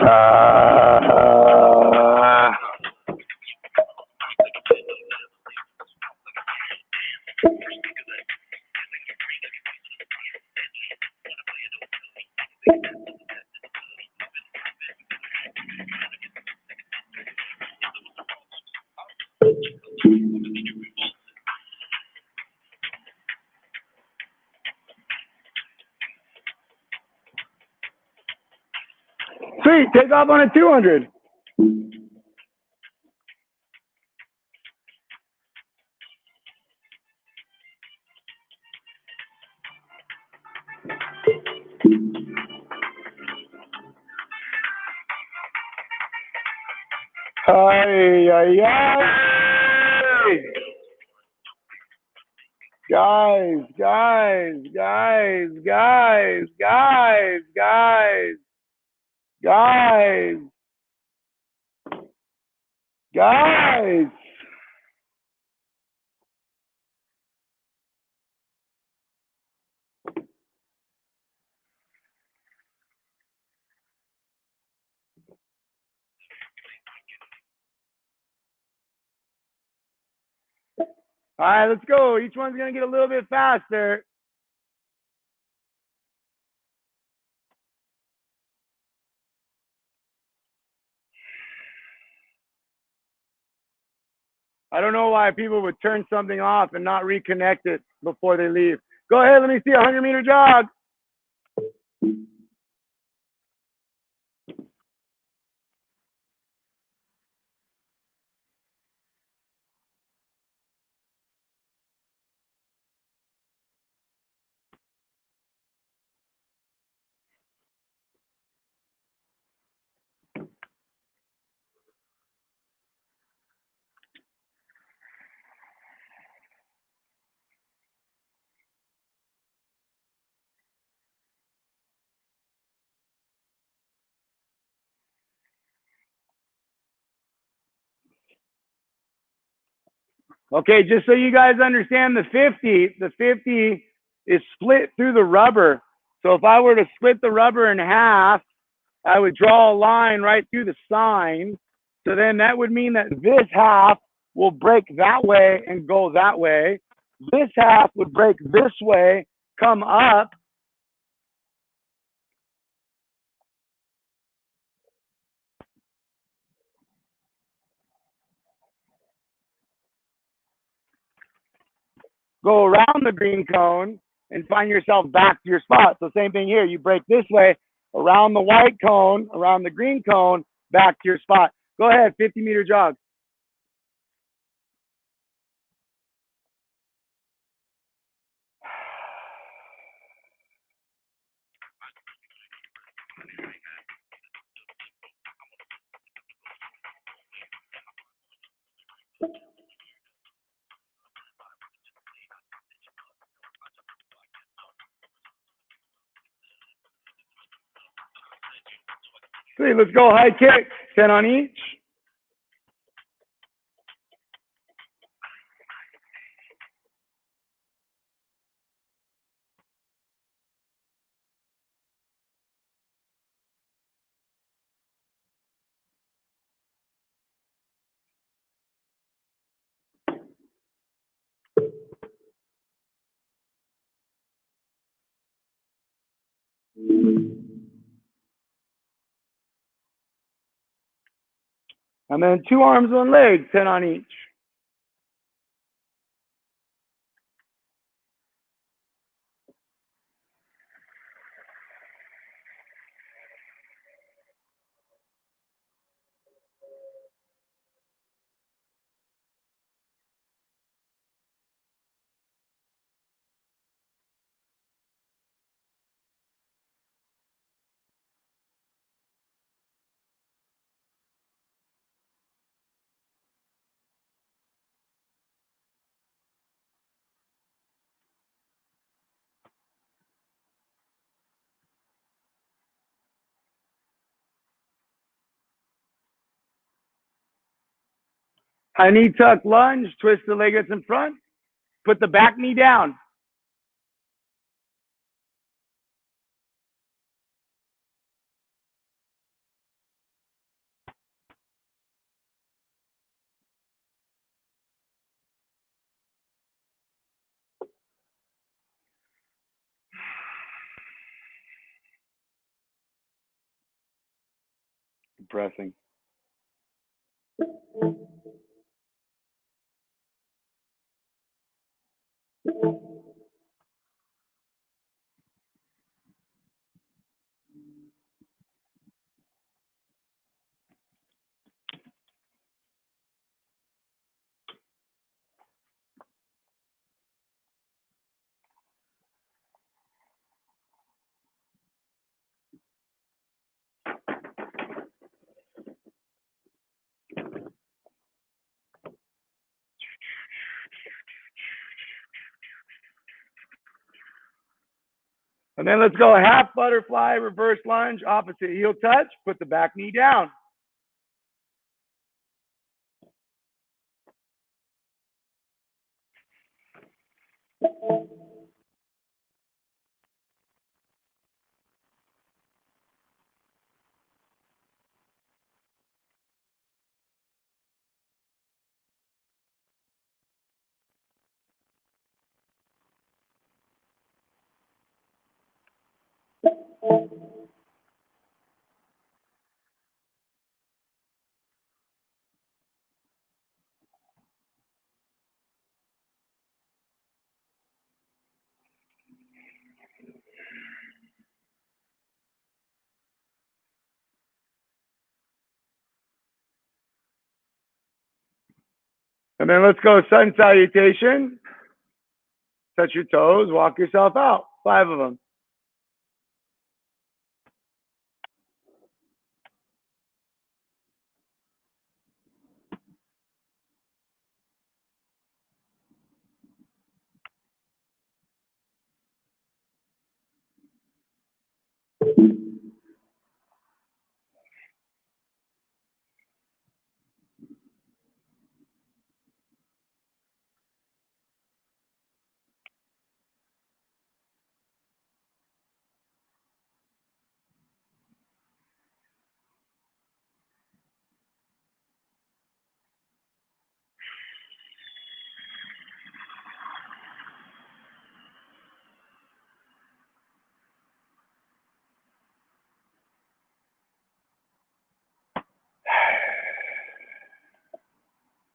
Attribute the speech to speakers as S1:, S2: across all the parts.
S1: Uh, 3, take off on a 200. Ay, ay, ay. Guys, guys, guys, guys, guys, guys, guys, guys. All right, let's go. Each one's going to get a little bit faster. I don't know why people would turn something off and not reconnect it before they leave. Go ahead, let me see a 100-meter jog. Okay, just so you guys understand the 50 is split through the rubber. So if I were to split the rubber in half, I would draw a line right through the sign. So then that would mean that this half will break that way and go that way. This half would break this way, come up. Go around the green cone and find yourself back to your spot. So same thing here. You break this way, around the white cone, around the green cone, back to your spot. Go ahead, 50-meter jog. Sweet, let's go high kick, 10 on each. And then 2 arms, 1 leg, 10 on each. High knee tuck lunge, twist the leg that's in front, put the back knee down. depressing. And then let's go half butterfly, reverse lunge, opposite heel touch, put the back knee down. And then let's go sun salutation. Touch your toes, walk yourself out. 5 of them.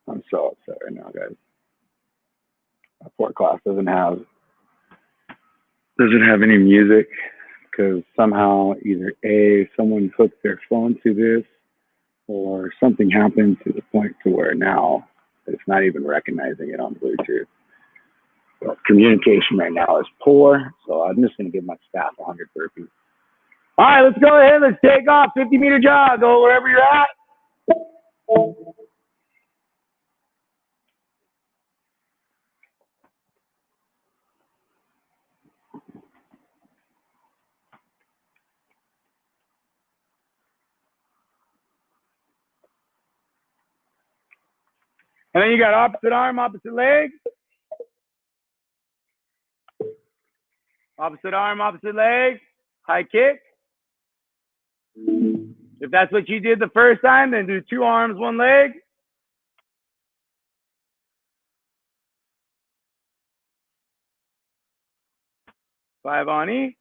S1: I'm so upset right now, guys. My poor class doesn't have any music because somehow either A, someone hooked their phone to this, or something happened to the point to where now it's not even recognizing it on Bluetooth. So communication right now is poor, so I'm just going to give my staff 100 burpees. All right, let's go ahead. Let's take off. 50-meter jog. Go wherever you're at. And then you got opposite arm, opposite leg. Opposite arm, opposite leg. High kick. If that's what you did the first time, then do 2 arms, 1 leg. Five on each.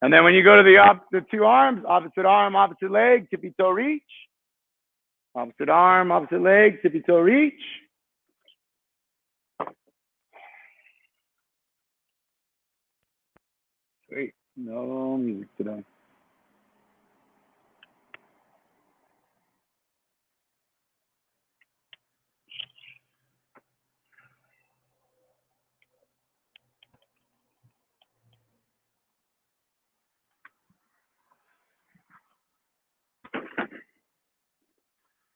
S1: And then when you go to the 2 arms, opposite arm, opposite leg, tippy toe reach. Opposite arm, opposite leg, tippy toe reach. Wait, no music today.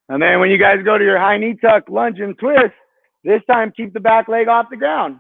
S1: And then when you guys go to your high knee tuck, lunge and twist, this time keep the back leg off the ground.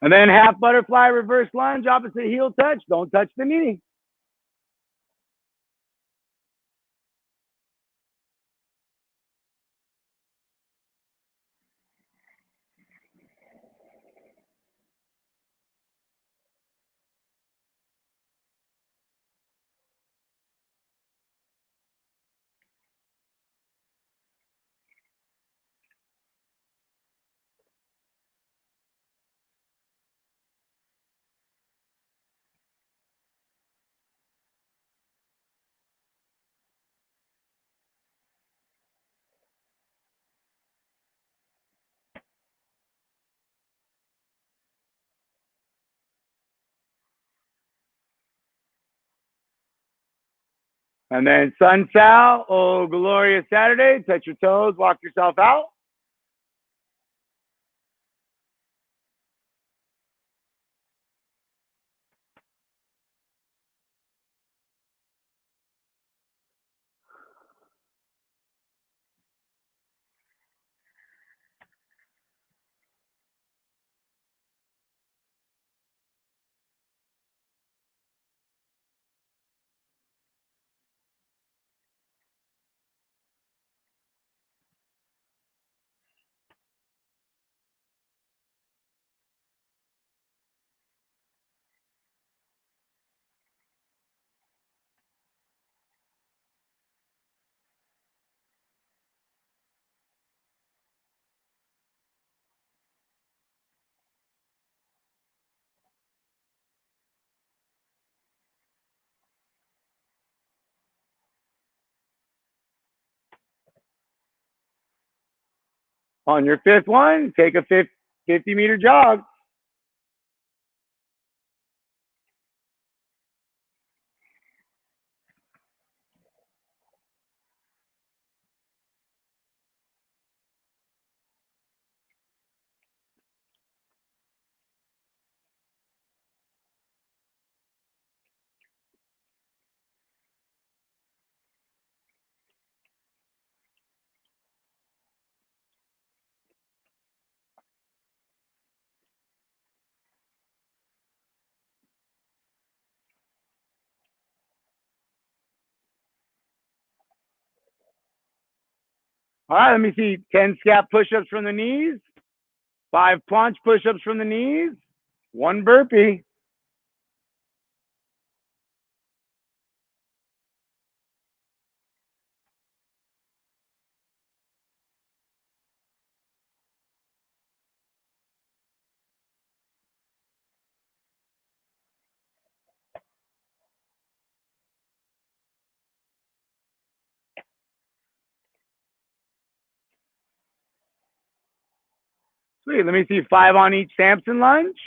S1: And then half butterfly, reverse lunge, opposite heel touch. Don't touch the knee. And then sun sal, oh, glorious Saturday. Touch your toes, walk yourself out. On your fifth one, take a 50-meter jog. All right, let me see. 10 scap push-ups from the knees, 5 planche push-ups from the knees, 1 burpee. Sweet, let me see 5 on each Samson lunge.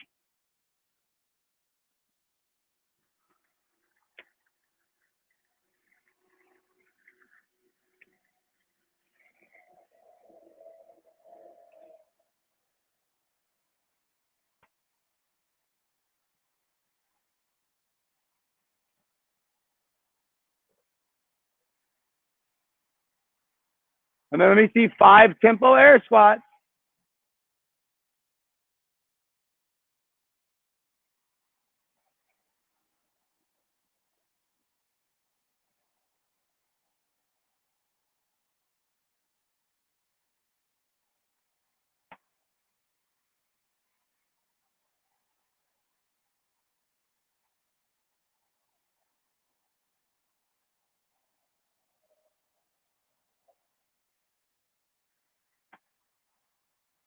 S1: And then let me see 5 tempo air squats.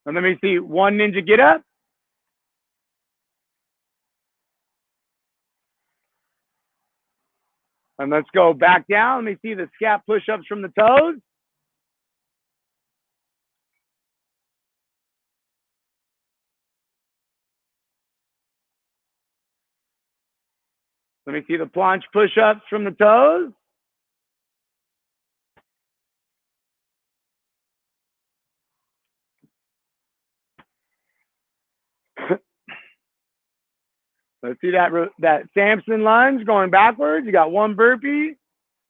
S1: And let me see 1 ninja get up. And let's go back down. Let me see the scap push-ups from the toes. Let me see the planche push-ups from the toes. Let's see that Samson lunge going backwards. You got one burpee.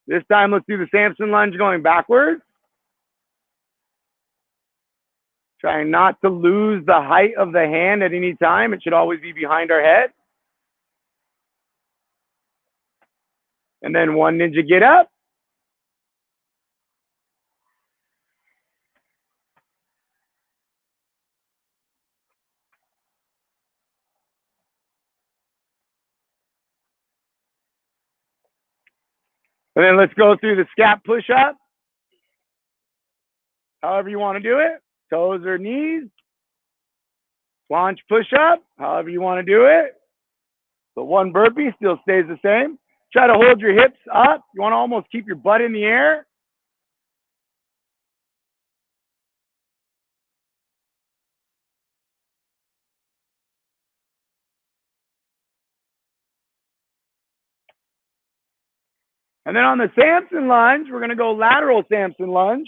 S1: This time, let's do the Samson lunge going backwards. Trying not to lose the height of the hand at any time. It should always be behind our head. And then one ninja get up. And then let's go through the scap push-up. However you want to do it. Toes or knees. Planche push-up. However you want to do it. The one burpee still stays the same. Try to hold your hips up. You want to almost keep your butt in the air. And then on the Samson lunge, we're going to go lateral Samson lunge.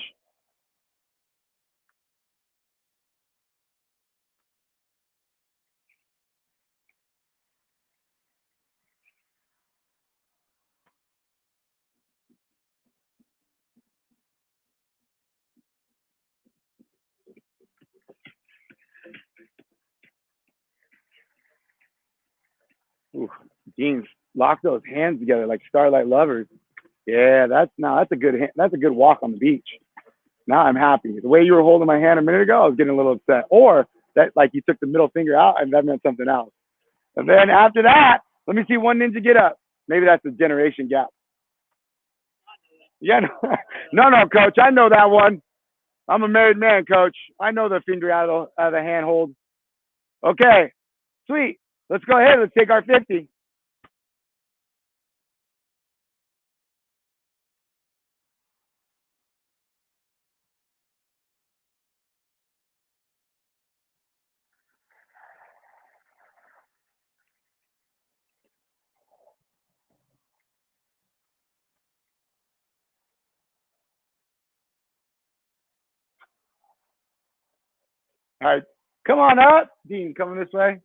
S1: Ooh, Dean, lock those hands together like starlight lovers. Yeah, that's a good walk on the beach. Now I'm happy. The way you were holding my hand a minute ago, I was getting a little upset. Or that, like, you took the middle finger out, and that meant something else. And then after that, let me see one ninja get up. Maybe that's a generation gap. Yeah, no, coach. I know that one. I'm a married man, coach. I know the finger out of the hand hold. Okay, sweet. Let's go ahead. Let's take our 50. All right, come on up. Dean, coming this way.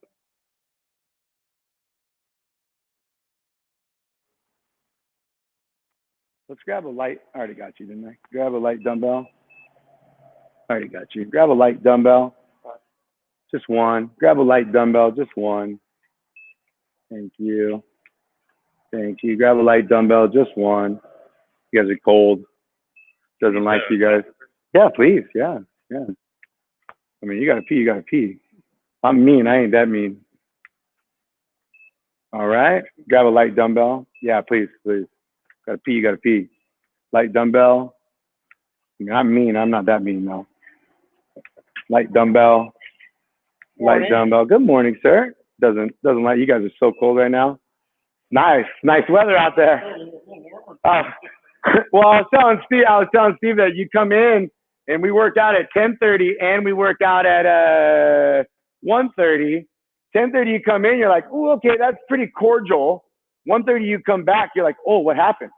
S1: Let's grab a light. I already got you, didn't I? Grab a light dumbbell. I already got you. Grab a light dumbbell. Just one. Grab a light dumbbell. Just one. Thank you. Thank you. Grab a light dumbbell. Just one. You guys are cold. Doesn't like you guys. Yeah, please. Yeah. Yeah. I mean, you gotta pee. You gotta pee. I'm mean. I ain't that mean. All right. Grab a light dumbbell. Yeah, please, please. Gotta pee. You gotta pee. Light dumbbell. I mean, I'm mean. I'm not that mean though. Light dumbbell. Light dumbbell. Good morning, sir. Doesn't like you guys are so cold right now. Nice weather out there. Well, I was telling Steve that you come in and we work out at 10:30 and we work out at 1:30. 10:30 you come in, you're like, oh, okay, that's pretty cordial. 1:30 you come back, you're like, oh, what happened?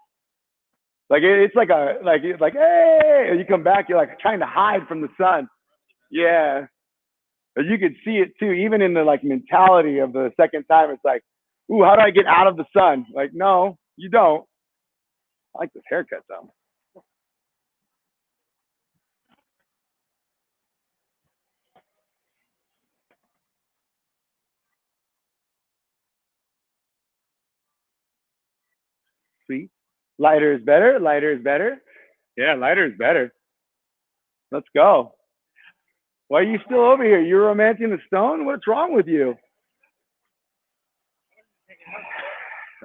S1: Like it's like hey, and you come back, you're like trying to hide from the sun. Yeah. But you could see it too, even in the like mentality of the second time. It's like, ooh, how do I get out of the sun? Like, no, you don't. I like this haircut though. See, lighter is better. Lighter is better. Yeah, lighter is better. Let's go. Why are you still over here? You're romancing the stone? What's wrong with you?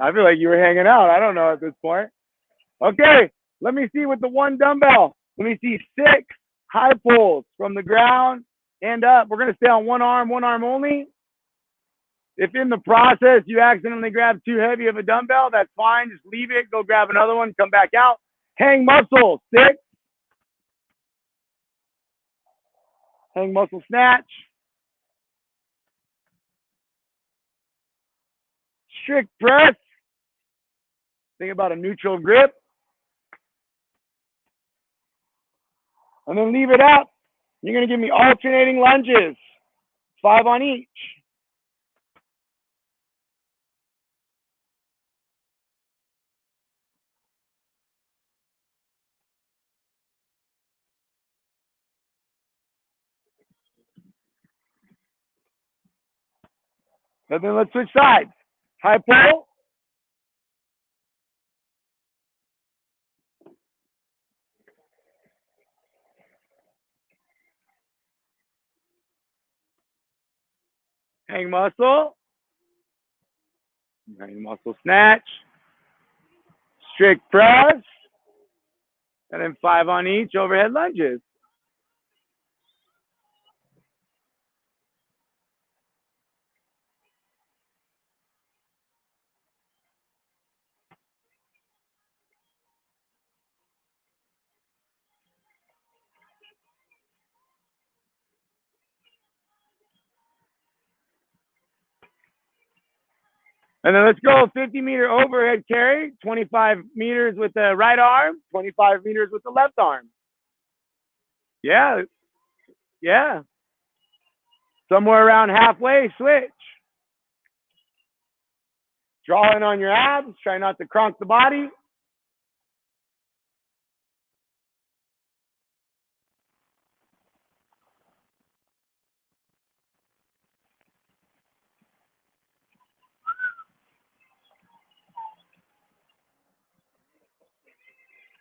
S1: I feel like you were hanging out. I don't know at this point. Okay, let me see with the one dumbbell. Let me see 6 high pulls from the ground and up. We're going to stay on one arm only. If in the process you accidentally grab too heavy of a dumbbell, that's fine. Just leave it. Go grab another one. Come back out. Hang muscle. 6. Hang muscle snatch. Strict press. Think about a neutral grip. And then leave it up. You're going to give me alternating lunges, 5 on each. And then let's switch sides. High pull. Hang muscle. Hang muscle snatch. Strict press. And then 5 on each overhead lunges. And then let's go 50-meter overhead carry, 25 meters with the right arm, 25 meters with the left arm. Yeah, yeah. Somewhere around halfway, switch. Draw in on your abs, try not to cronk the body.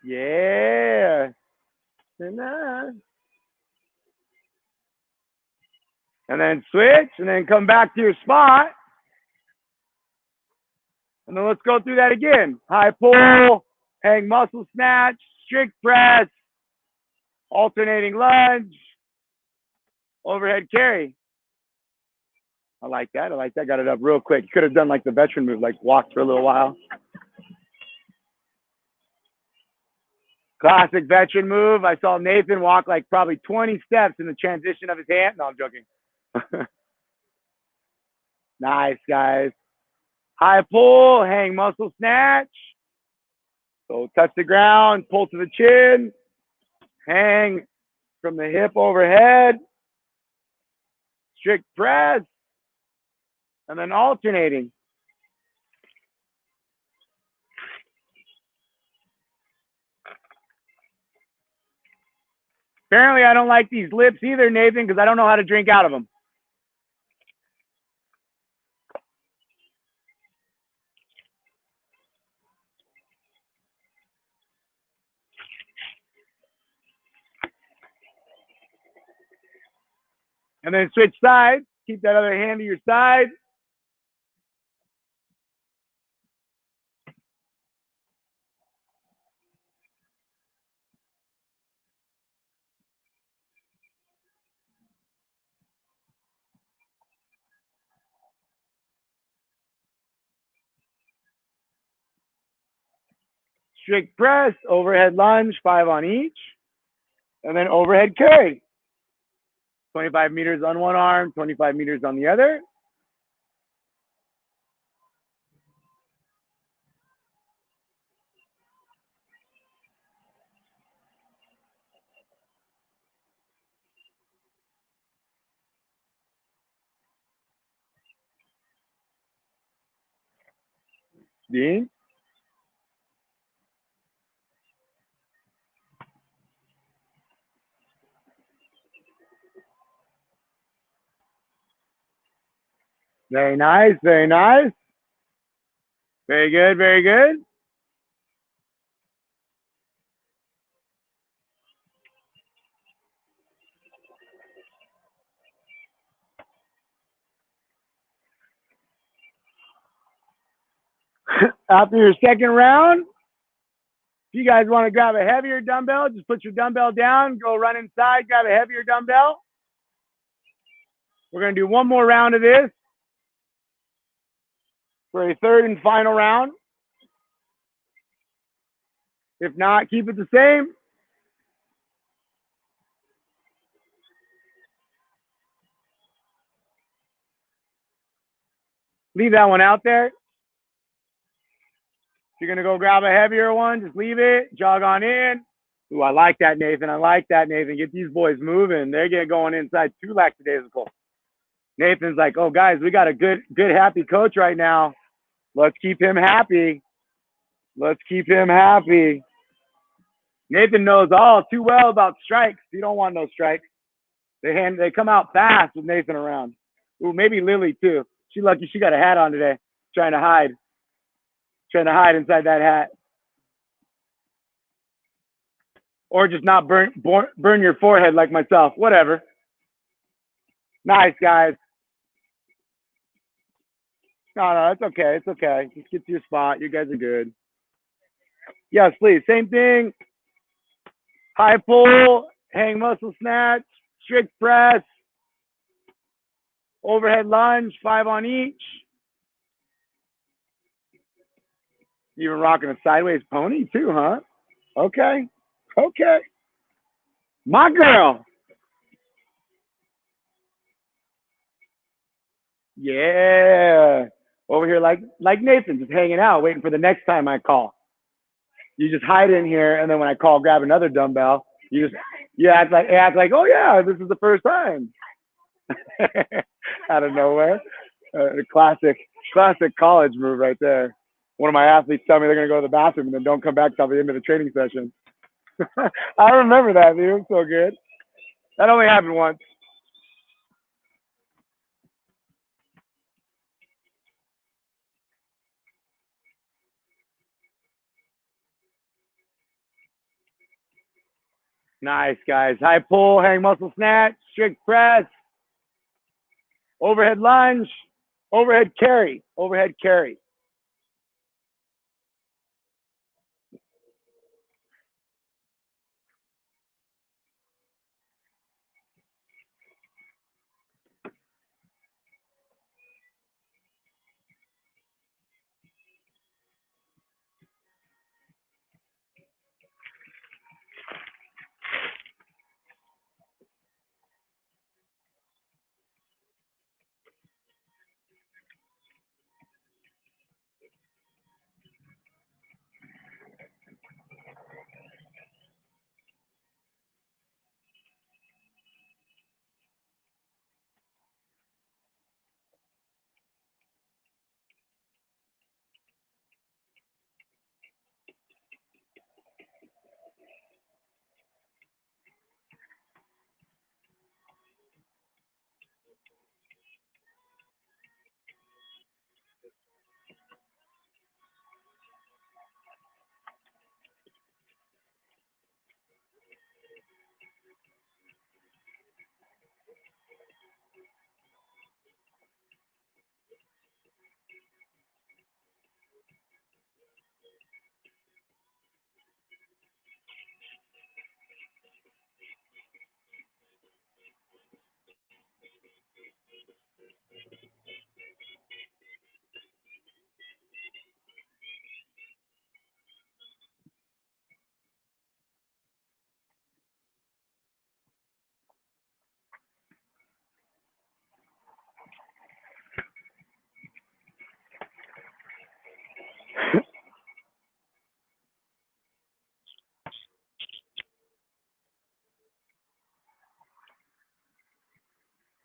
S1: Yeah. And then switch, and then come back to your spot. And then let's go through that again. High pull, hang muscle snatch, strict press, alternating lunge, overhead carry. I like that. I like that. Got it up real quick. You could have done like the veteran move, like walked for a little while. Classic veteran move. I saw Nathan walk like probably 20 steps in the transition of his hand. No, I'm joking. Nice, guys. High pull, hang muscle snatch. So touch the ground, pull to the chin, hang from the hip overhead, strict press, and then alternating. Apparently, I don't like these lips either, Nathan, because I don't know how to drink out of them. And then switch sides. Keep that other hand to your side. Strict press, overhead lunge, 5 on each. And then overhead carry. 25 meters on one arm, 25 meters on the other. Dean. Very nice, very nice. Very good, very good. After your second round, if you guys want to grab a heavier dumbbell, just put your dumbbell down, go run inside, grab a heavier dumbbell. We're going to do one more round of this for a third and final round. If not, keep it the same. Leave that one out there. you're going to go grab a heavier one, just leave it, jog on in. Ooh, I like that, Nathan. I like that, Nathan. Get these boys moving. They're getting going inside 2 lackadaisical. Nathan's like, oh, guys, we got a good, happy coach right now. Let's keep him happy. Let's keep him happy. Nathan knows all too well about strikes. You don't want no strikes. They come out fast with Nathan around. Ooh, maybe Lily too. She lucky she got a hat on today, trying to hide inside that hat, or just not burn your forehead like myself. Whatever. Nice, guys. No, it's okay. It's okay. Just get to your spot. You guys are good. Yes, please. Same thing. High pull, hang muscle snatch, strict press, overhead lunge, 5 on each. Even rocking a sideways pony too, huh? Okay. Okay. My girl. Yeah. Over here like Nathan, just hanging out, waiting for the next time I call. You just hide in here, and then when I call, grab another dumbbell. You act like, oh yeah, this is the first time. Out of nowhere. Classic college move right there. One of my athletes tell me they're gonna go to the bathroom and then don't come back till the end of the training session. I remember that, dude. So good. That only happened once. Nice, guys. High pull, hang muscle snatch, strict press, overhead lunge, overhead carry, overhead carry.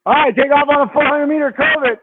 S1: All right, take off on a 400-meter curve.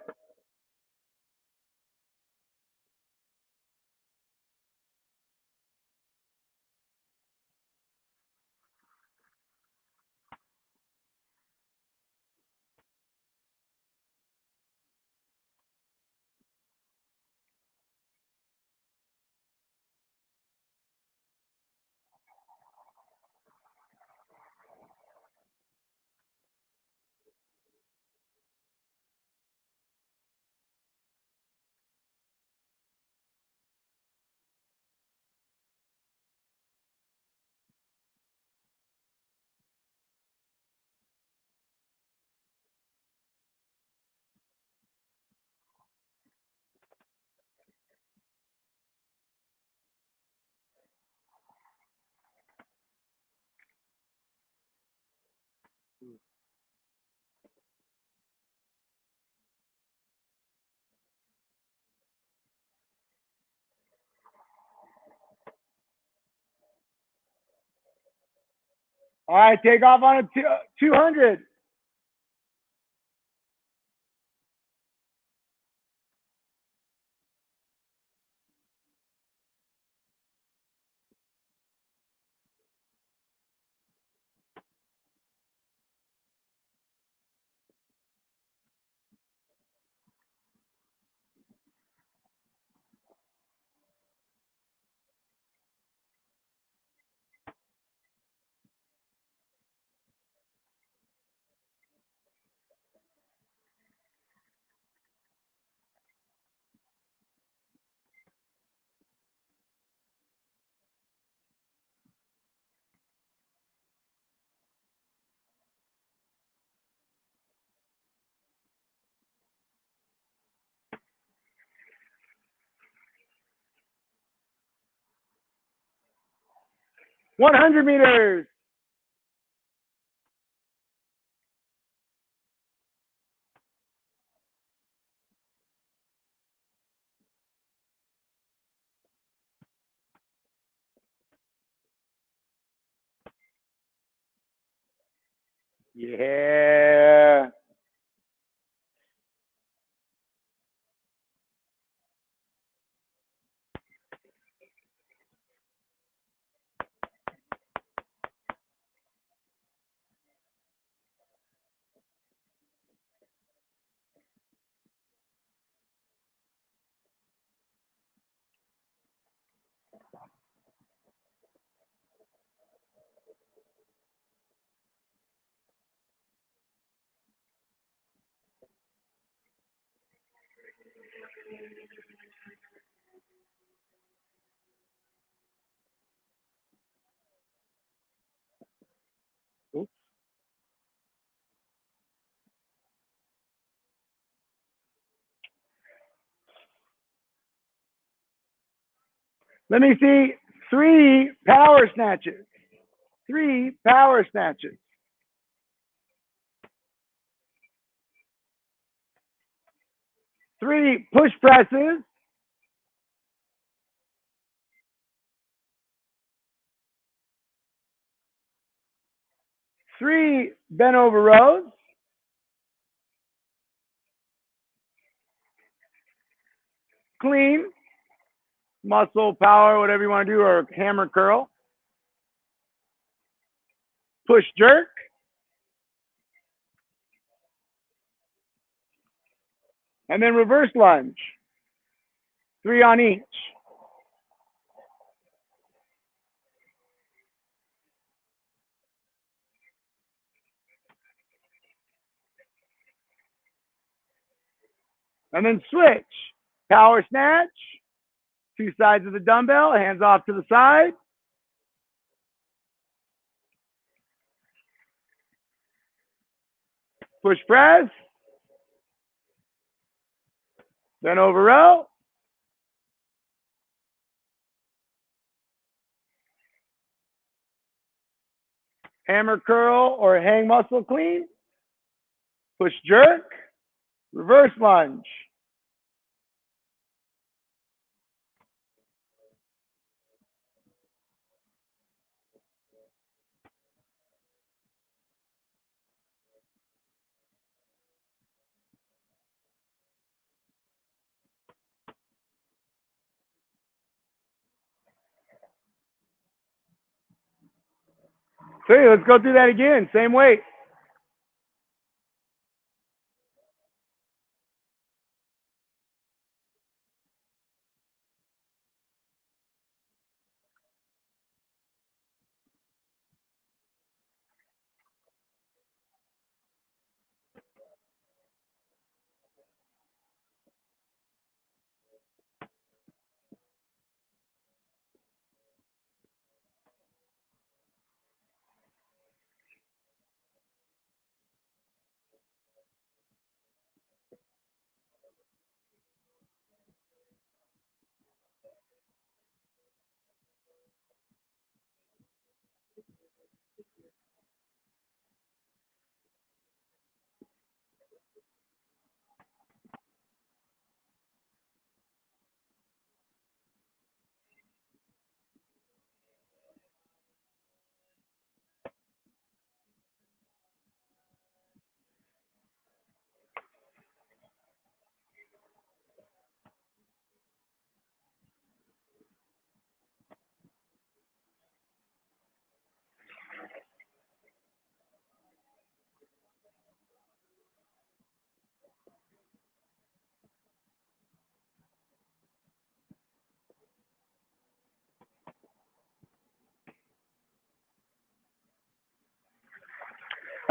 S1: All right, take off on a 200. $100. Yeah. Let me see 3 power snatches. 3 power snatches. 3 push presses. 3 bent over rows. Clean, muscle, power, whatever you want to do, or hammer curl. Push jerk. And then reverse lunge. 3 on each. And then switch. Power snatch. 2 sides of the dumbbell, hands off to the side. Push press. Then over row. Hammer curl or hang muscle clean. Push jerk. Reverse lunge. So let's go through that again. Same weight.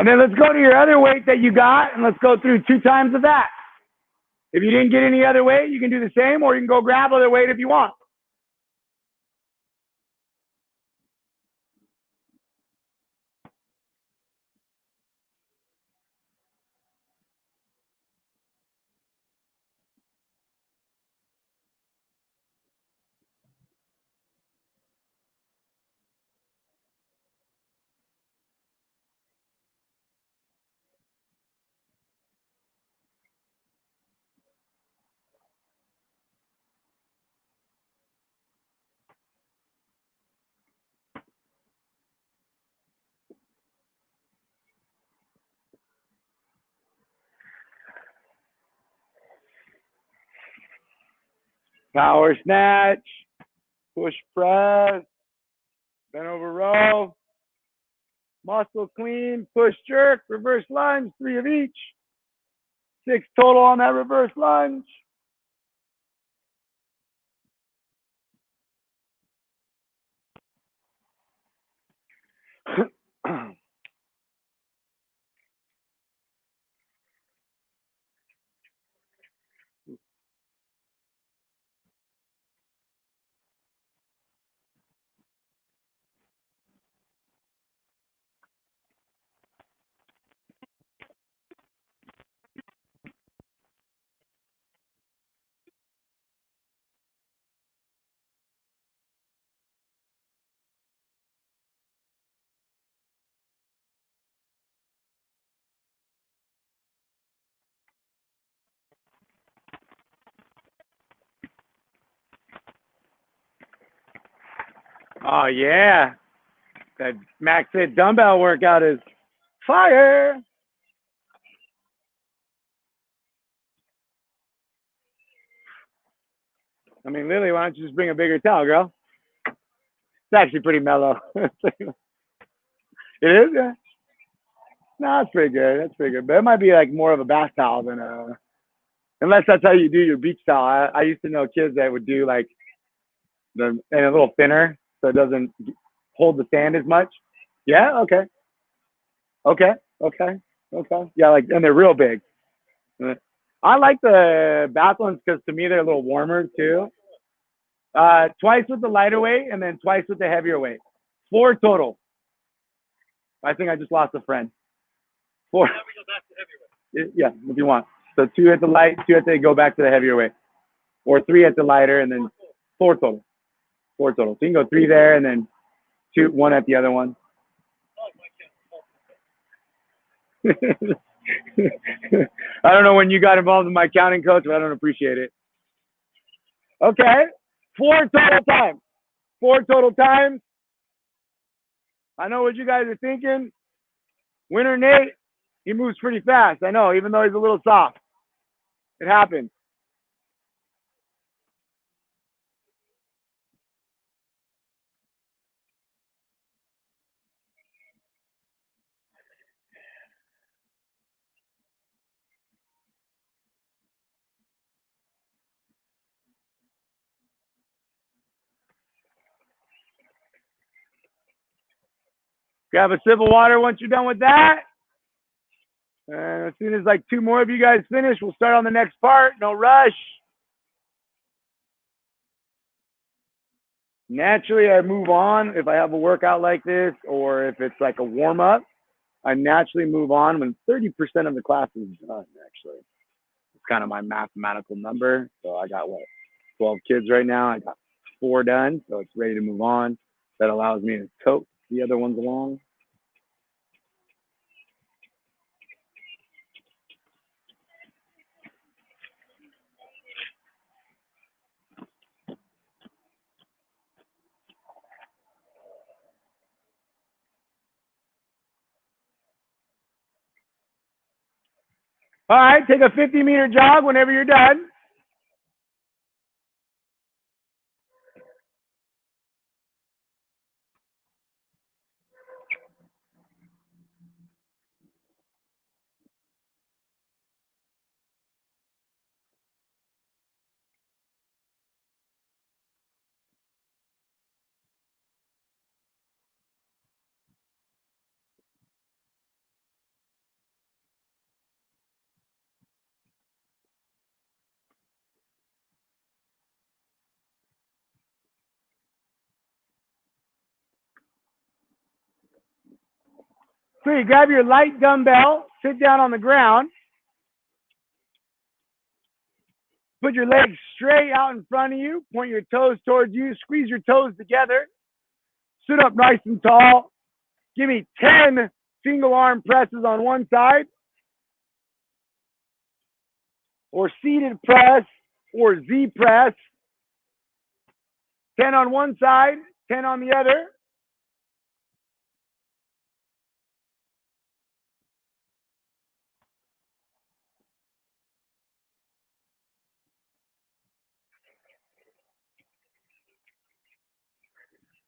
S1: And then let's go to your other weight that you got, and let's go through 2 times of that. If you didn't get any other weight, you can do the same, or you can go grab other weight if you want. Power snatch, push press, bent over row, muscle clean, push jerk, reverse lunge, 3 of each. 6 total on that reverse lunge. Oh, yeah. That Max Fit dumbbell workout is fire. I mean, Lily, why don't you just bring a bigger towel, girl? It's actually pretty mellow. It is? Yeah. No, that's pretty good. That's pretty good. But it might be like more of a bath towel than a, unless that's how you do your beach towel. I used to know kids that would do like and a little thinner so it doesn't hold the sand as much. Yeah. Okay. Okay. Okay. Okay. Yeah. Like, and they're real big. I like the bath ones because to me they're a little warmer too. Twice with the lighter weight and then twice with the heavier weight. 4 total. I think I just lost a friend. 4. Yeah, if you want. So 2 at the light, 2 at the go back to the heavier weight, or 3 at the lighter, and then 4 total. 4 total. So you can go 3 there, and then 1 at the other one. I don't know when you got involved in my counting, coach, but I don't appreciate it. Okay, 4 total times. 4 total times. I know what you guys are thinking. Winner Nate, he moves pretty fast. I know, even though he's a little soft. It happens. Grab a sip of water once you're done with that. And as soon as like 2 more of you guys finish, we'll start on the next part. No rush. Naturally, I move on if I have a workout like this or if it's like a warm up. I naturally move on when 30% of the class is done, actually. It's kind of my mathematical number. So I got 12 kids right now. I got 4 done, so it's ready to move on. That allows me to tote the other ones along. All right, take a 50-meter jog whenever you're done. So you grab your light dumbbell, sit down on the ground, put your legs straight out in front of you, point your toes towards you, squeeze your toes together, sit up nice and tall. Give me 10 single arm presses on one side, or seated press, or Z press. 10 on one side, 10 on the other.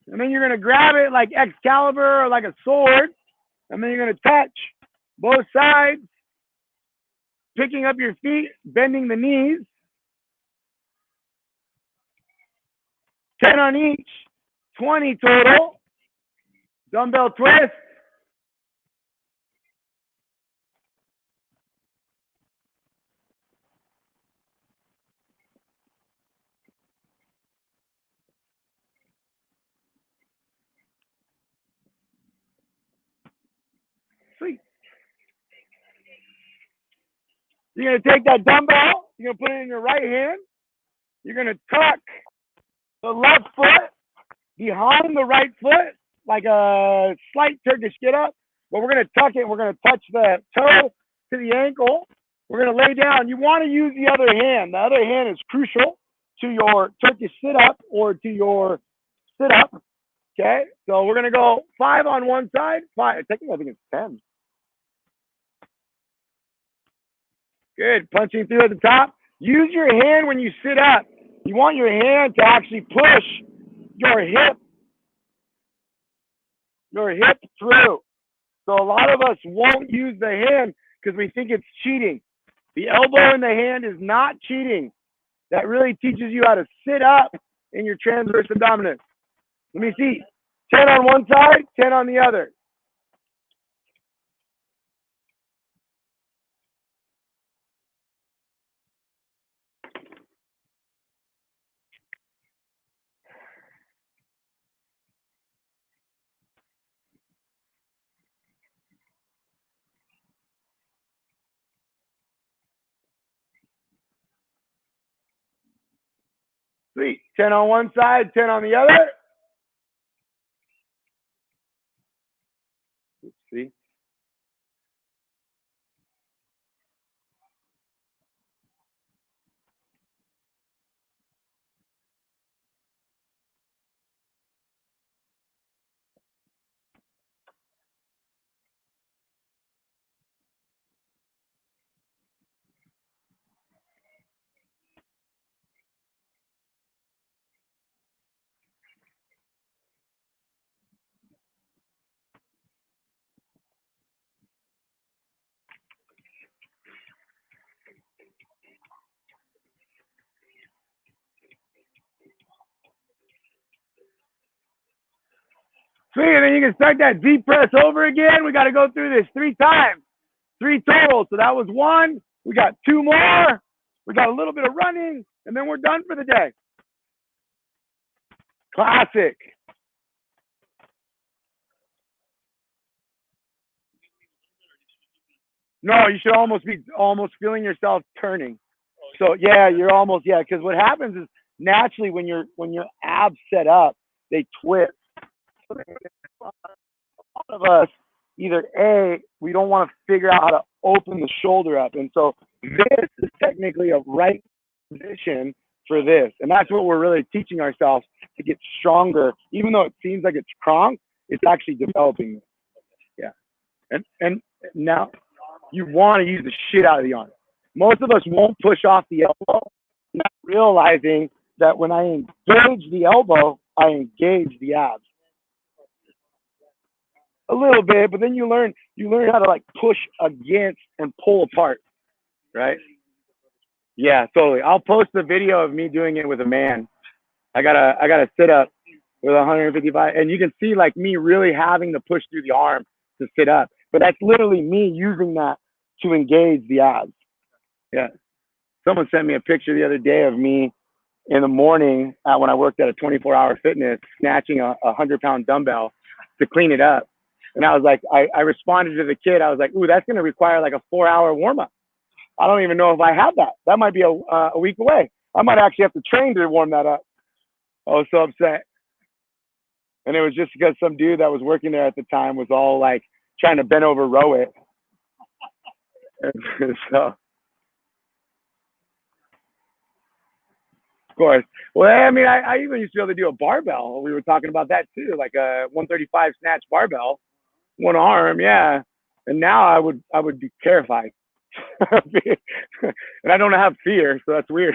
S1: And then you're going to grab it like Excalibur or like a sword. And then you're going to touch both sides, picking up your feet, bending the knees. 10 on each, 20 total. Dumbbell twist. Sweet. You're going to take that dumbbell, you're going to put it in your right hand. You're going to tuck the left foot behind the right foot, like a slight Turkish get up. But we're going to tuck it. We're going to touch the toe to the ankle. We're going to lay down. You want to use the other hand. The other hand is crucial to your Turkish sit-up or to your sit-up. Okay, so we're going to go 5 on one side. 5. Technically, I think it's 10. Good. Punching through at the top. Use your hand when you sit up. You want your hand to actually push your hip through. So a lot of us won't use the hand because we think it's cheating. The elbow in the hand is not cheating. That really teaches you how to sit up in your transverse abdominis. Let me see. 10 on one side, 10 on the other. Sweet. 10 on one side, 10 on the other. See? Sweet, and then you can start that deep press over again. We got to go through this 3 times, 3 total. So that was 1. We got 2 more. We got a little bit of running, and then we're done for the day. Classic. No, you should almost be feeling yourself turning. So yeah, you're almost, yeah, because what happens is naturally when your abs set up, they twist. A lot of us, either A, we don't want to figure out how to open the shoulder up. And so this is technically a right position for this. And that's what we're really teaching ourselves to get stronger. Even though it seems like it's cronk, it's actually developing. Yeah. And now you want to use the shit out of the arm. Most of us won't push off the elbow, not realizing that when I engage the elbow, I engage the abs. A little bit, but then you learn how to like push against and pull apart, right? Yeah, totally. I'll post the video of me doing it with a man. I gotta sit up with 155, and you can see like me really having to push through the arm to sit up. But that's literally me using that to engage the abs. Yeah. Someone sent me a picture the other day of me in the morning when I worked at a 24-hour fitness, snatching a 100-pound dumbbell to clean it up. And I was like, I responded to the kid. I was like, ooh, that's going to require like a 4-hour warm up. I don't even know if I have that. That might be a week away. I might actually have to train to warm that up. I was so upset. And it was just because some dude that was working there at the time was all like trying to bend over row it. And so, of course. Well, I mean, I even used to be able to do a barbell. We were talking about that too, like a 135 snatch barbell, one arm, yeah. And now I would be terrified. And I don't have fear, so that's weird.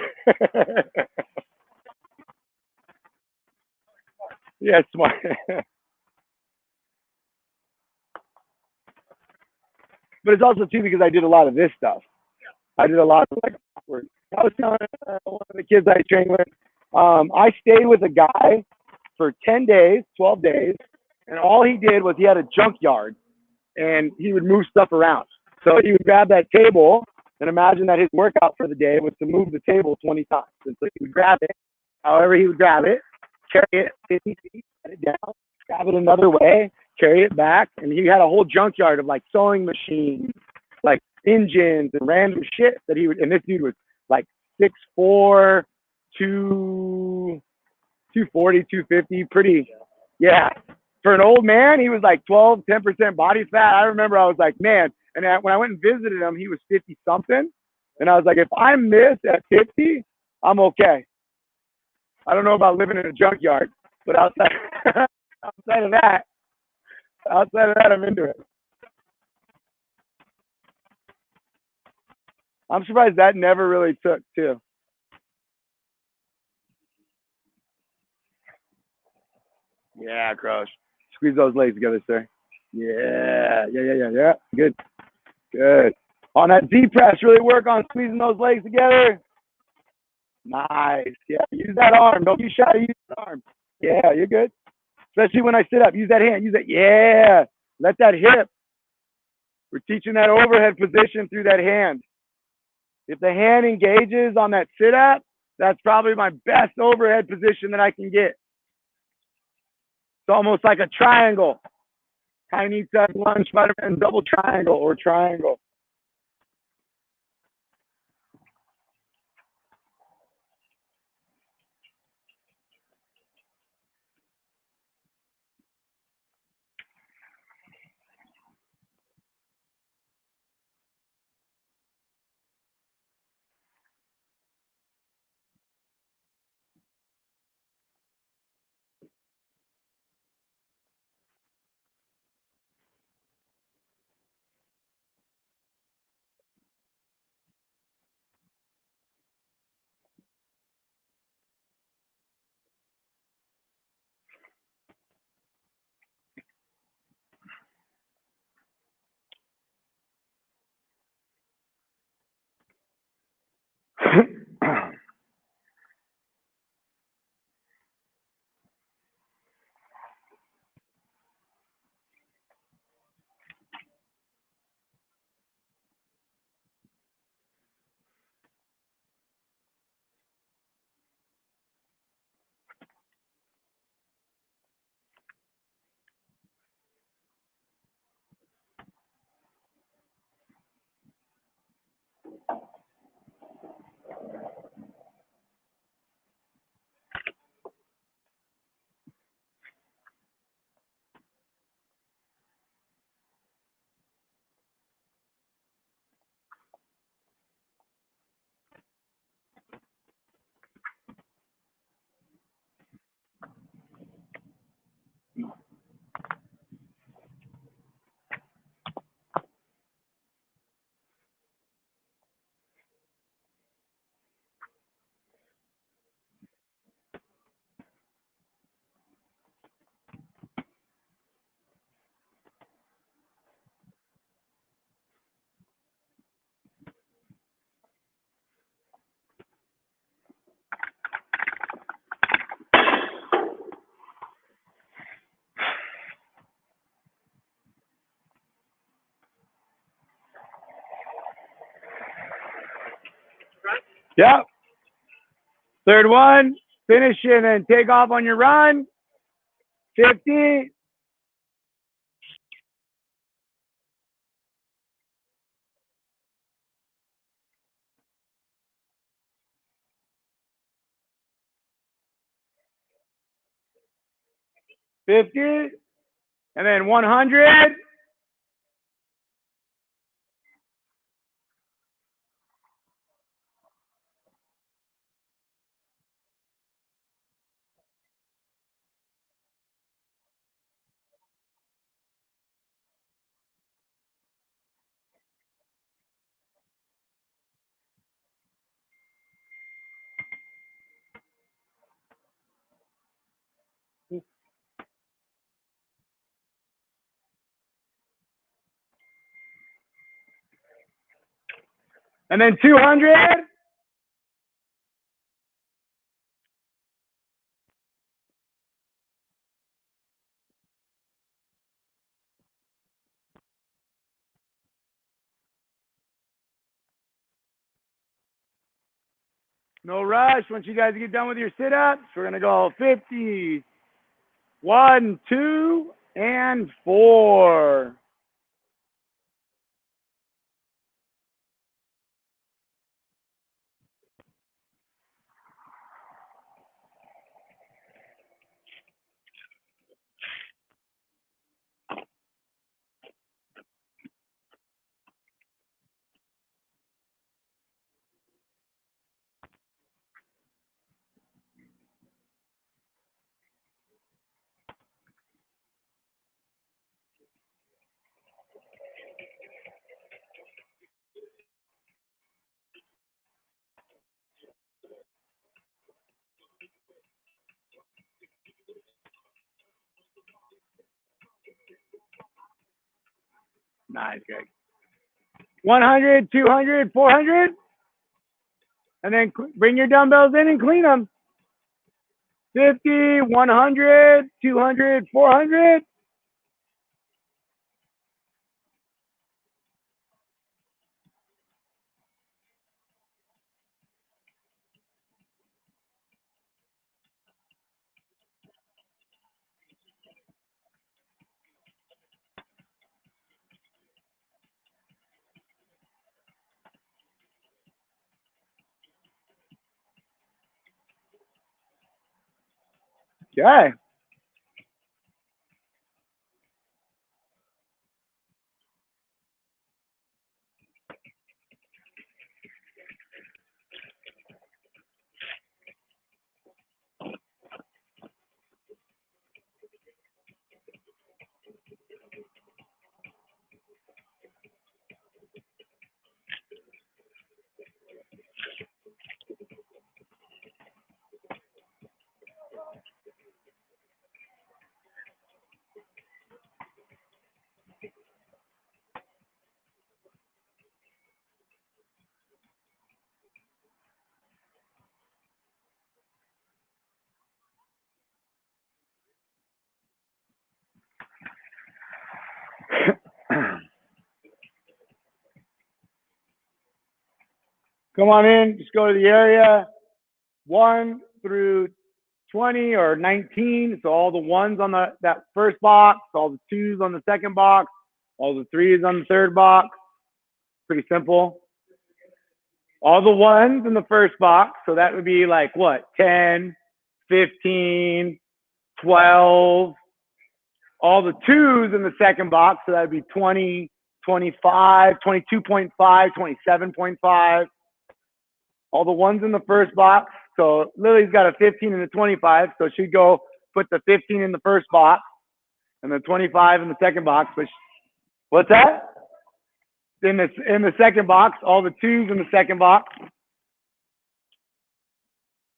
S1: Yeah, smart. But it's also too because I did a lot of this stuff. I did a lot of like work. I was telling one of the kids I trained with, I stayed with a guy for 10 days, 12 days, and all he did was he had a junkyard and he would move stuff around. So he would grab that table and imagine that his workout for the day was to move the table 20 times. And so he would grab it, however he would grab it, carry it 50 feet, set it down, grab it another way, carry it back. And he had a whole junkyard of like sewing machines, like engines and random shit that he would, and this dude was like 6'4", 240, 250, pretty, yeah. For an old man, he was like 10% body fat. I remember I was like, man, and when I went and visited him, he was 50 something. And I was like, if I'm this at 50, I'm okay. I don't know about living in a junkyard, but outside, outside of that, I'm into it. I'm surprised that never really took too. Yeah, crush. Squeeze those legs together, sir. Yeah. Good, good. On that Z press, really work on squeezing those legs together. Nice. Yeah, use that arm. Don't be shy to use that arm. Yeah, you're good. Especially when I sit up. Use that hand. Use it. Yeah. Let that hip. We're teaching that overhead position through that hand. If the hand engages on that sit up, that's probably my best overhead position that I can get. It's almost like a triangle. Tiny tuck lunge, Spider-Man double triangle or triangle. Yep. Third one. Finish it and take off on your run. 50. 50, and then 100. And then 200. No rush. Once you guys get done with your sit-ups, we're going to go 50, 1, 2, and 4. Nice, Greg. 100, 200, 400. And then bring your dumbbells in and clean them. 50, 100, 200, 400. Okay. Come on in. Just go to the area 1 through 20 or 19. So all the ones on that first box, all the 2s on the second box, all the 3s on the third box. Pretty simple. All the 1s in the first box. So that would be like what? 10, 15, 12. All the 2s in the second box. So that would be 20, 25, 22.5, 27.5. All the 1s in the first box. So Lily's got a 15 and a 25. So she'd go put the 15 in the first box and the 25 in the second box. Which, what's that? In the second box, all the 2s in the second box.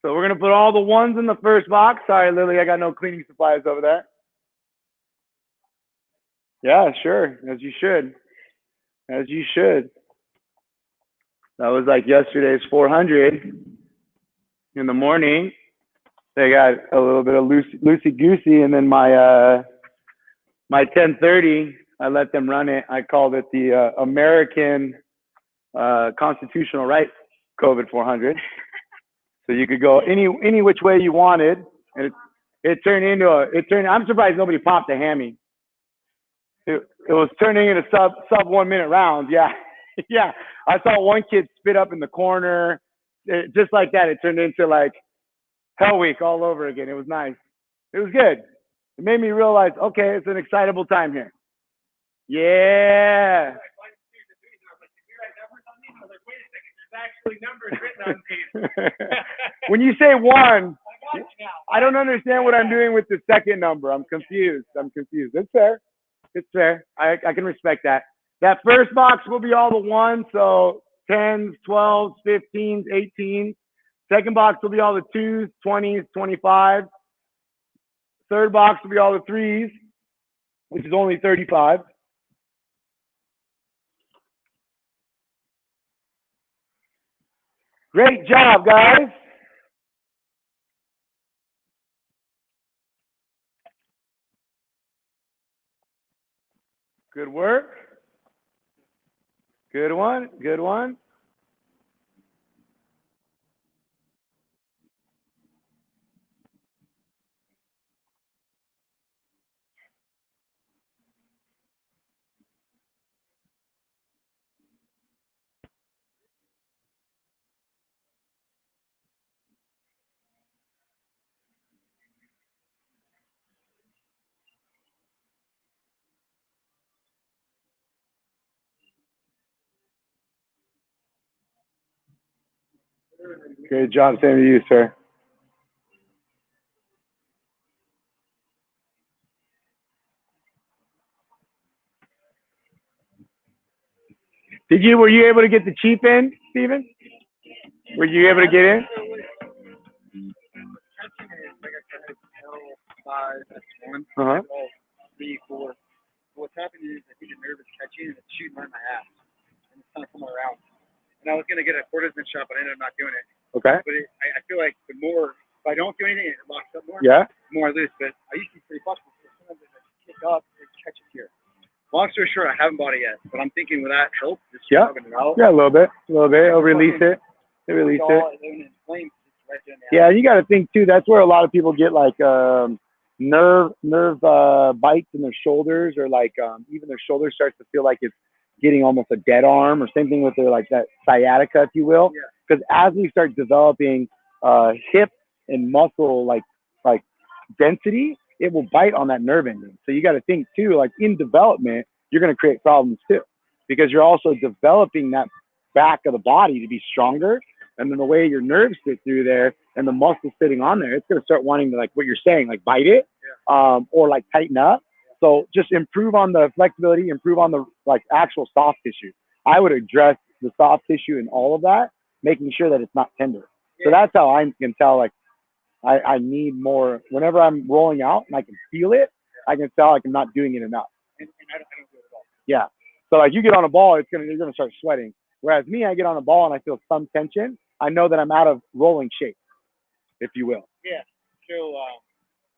S1: So we're gonna put all the 1s in the first box. Sorry, Lily, I got no cleaning supplies over there. Yeah, sure, as you should. As you should. That was like yesterday's 400 in the morning. They got a little bit of loosey goosey, and then my 10:30, I let them run it. I called it the American constitutional rights COVID 400. So you could go any which way you wanted, and it turned into I'm surprised nobody popped a hammy. It was turning into sub 1 minute rounds. Yeah, yeah. I saw one kid spit up in the corner, just like that. It turned into like Hell Week all over again. It was nice. It was good. It made me realize, okay, it's an excitable time here. Yeah. When you say one, I don't understand what I'm doing with the second number. I'm confused. It's fair. It's fair. I can respect that. That first box will be all the ones, so 10s, 12s, 15s, 18s. Second box will be all the 2s, 20s, 25s. Third box will be all the 3s, which is only 35. Great job, guys. Good work. Good one. Good one. Great job. Same to you, sir. Were you able to get the chief in, Steven? Were you able to get in? Uh-huh.
S2: 3, 4. What's happening is I think the nerve is catching and it's shooting right in my ass. And it's kind of coming around. And I was going to get a cortisone shot, but I ended up not doing it.
S1: Okay.
S2: But I feel like the more, if I don't do anything, it locks up more.
S1: Yeah.
S2: The more I lose. But I used to be pretty flexible. So sometimes I just kick up and catch it here. Long story short, I haven't bought it yet. But I'm thinking with that help, just rubbing it out.
S1: Yeah, a little bit. I'll release it. Release it. Yeah, you got to think too. That's where a lot of people get like nerve bites in their shoulders, or like even their shoulder starts to feel like it's getting almost a dead arm, or same thing with their like that sciatica, if you will. Because as we start developing hip and muscle like density, it will bite on that nerve ending. So you got to think too, like in development, you're going to create problems too, because you're also developing that back of the body to be stronger. And then the way your nerves sit through there and the muscle sitting on there, it's going to start wanting to, like what you're saying, like bite it, or like tighten up. So just improve on the flexibility, improve on the like actual soft tissue. I would address the soft tissue and all of that, making sure that it's not tender. So that's how I can tell, like, I need more. Whenever I'm rolling out and I can feel it, I can tell like I'm not doing it enough.
S2: And I don't do it at all.
S1: Yeah. So like you get on a ball, you're gonna start sweating. Whereas me, I get on a ball and I feel some tension. I know that I'm out of rolling shape, if you will.
S2: Yeah. So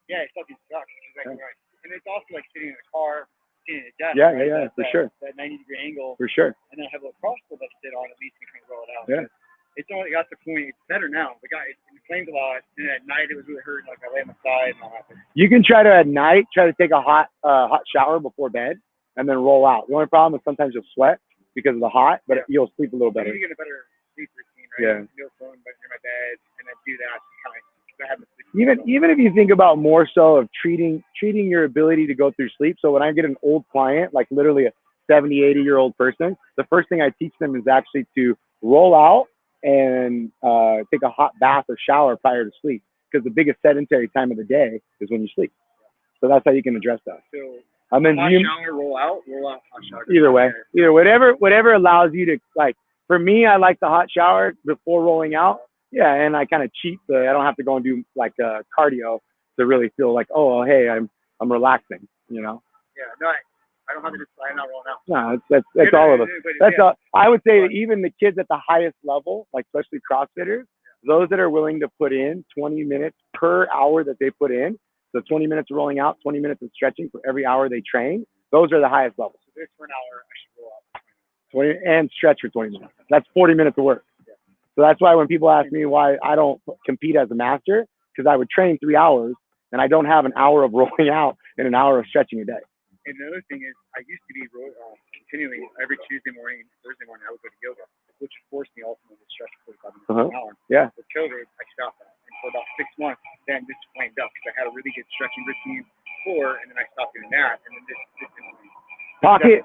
S2: yeah, it fucking sucks. Exactly right. And it's also like sitting in a car, sitting at a desk.
S1: Yeah,
S2: right?
S1: yeah, for sure.
S2: That 90-degree angle.
S1: For sure.
S2: And then I have a crossbow that I sit on at least to kind of roll it out.
S1: Yeah.
S2: It's only got the point. It's better now. The guy, it inflamed a lot, and at night it was really hurting. Like I lay on the side and all that.
S1: You can try to at night take a hot shower before bed and then roll out. The only problem is sometimes you'll sweat because of the hot, but you'll sleep a little better.
S2: You get a better sleep routine, right?
S1: Yeah.
S2: No phone near my bed, and then do that kind of.
S1: Even if you think about more so of treating your ability to go through sleep. So when I get an old client, like literally a 70, 80-year-old person, the first thing I teach them is actually to roll out and take a hot bath or shower prior to sleep, because the biggest sedentary time of the day is when you sleep. So that's how you can address that.
S2: So
S1: and then
S2: hot shower, roll out, hot shower.
S1: Either whatever allows you to, like, for me, I like the hot shower before rolling out. Yeah, and I kind of cheat I don't have to go and do like cardio to really feel like, oh, hey, I'm relaxing, you know.
S2: Yeah, no, I don't have to just, I'm not rolling out.
S1: No, that's all of us. That's all. I would say that even the kids at the highest level, like especially CrossFitters, those that are willing to put in 20 minutes per hour that they put in, so 20 minutes of rolling out, 20 minutes of stretching for every hour they train, those are the highest levels.
S2: So for an hour, I should roll out.
S1: 20 and stretch for 20 minutes. That's 40 minutes of work. So that's why when people ask me why I don't compete as a master, because I would train 3 hours and I don't have an hour of rolling out and an hour of stretching a day.
S2: And another thing is, I used to be continuing every Tuesday morning, Thursday morning, I would go to yoga, which forced me ultimately to stretch for 45 minutes an hour.
S1: Yeah.
S2: With COVID, I stopped that. And for about 6 months, then this flamed up because I had a really good stretching routine before.
S1: Pocket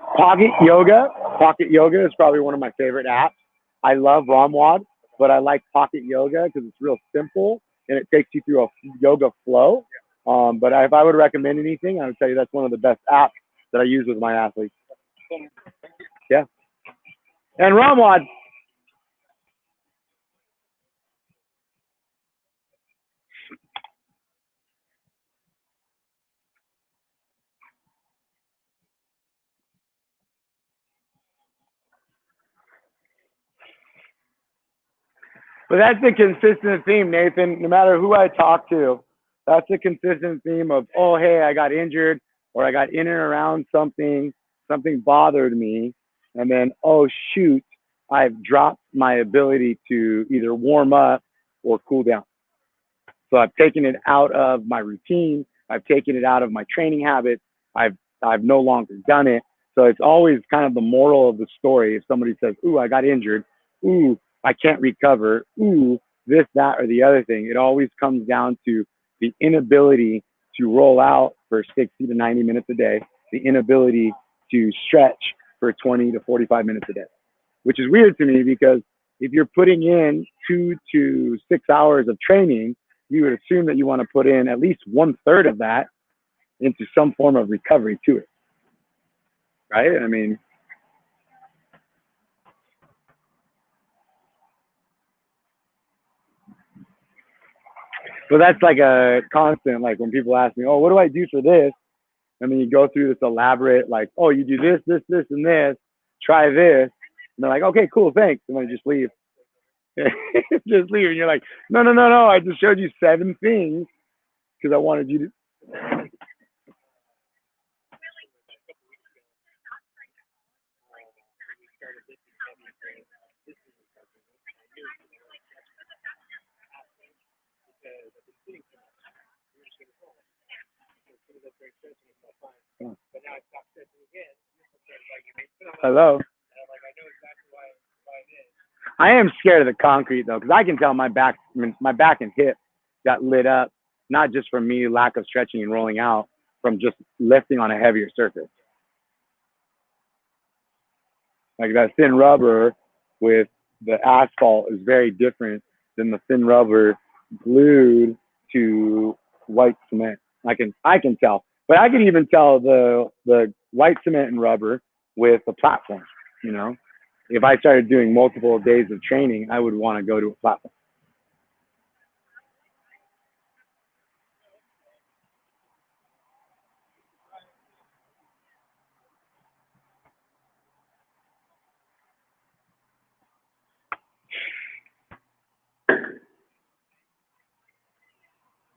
S1: Yoga. Pocket Yoga is probably one of my favorite apps. I love Ramwad, but I like Pocket Yoga because it's real simple and it takes you through a yoga flow. But if I would recommend anything, I would tell you that's one of the best apps that I use with my athletes. Yeah. And Ramwad. But that's a consistent theme, Nathan. No matter who I talk to, that's a consistent theme of, oh, hey, I got injured or I got in and around something, something bothered me. And then, oh, shoot, I've dropped my ability to either warm up or cool down. So I've taken it out of my routine. I've taken it out of my training habits. I've no longer done it. So it's always kind of the moral of the story. If somebody says, ooh, I got injured. Ooh, I can't recover. Ooh, this, that, or the other thing. It always comes down to the inability to roll out for 60 to 90 minutes a day, the inability to stretch for 20 to 45 minutes a day, which is weird to me because if you're putting in 2 to 6 hours of training, you would assume that you want to put in at least 1/3 of that into some form of recovery to it, right? I mean, but that's like a constant, like when people ask me, oh, what do I do for this? And then you go through this elaborate, like, oh, you do this, this, this, and this, try this. And they're like, okay, cool, thanks. And then just leave. Just leave. And you're like, no, no, no, no. I just showed you 7 things because I wanted you to. Hello. I am scared of the concrete though, because I can tell my back and hip got lit up, not just from me lack of stretching and rolling out, from just lifting on a heavier surface. Like that thin rubber with the asphalt is very different than the thin rubber glued to white cement. I can tell, but I can even tell the white cement and rubber with the platform. You know, if I started doing multiple days of training, I would want to go to a platform.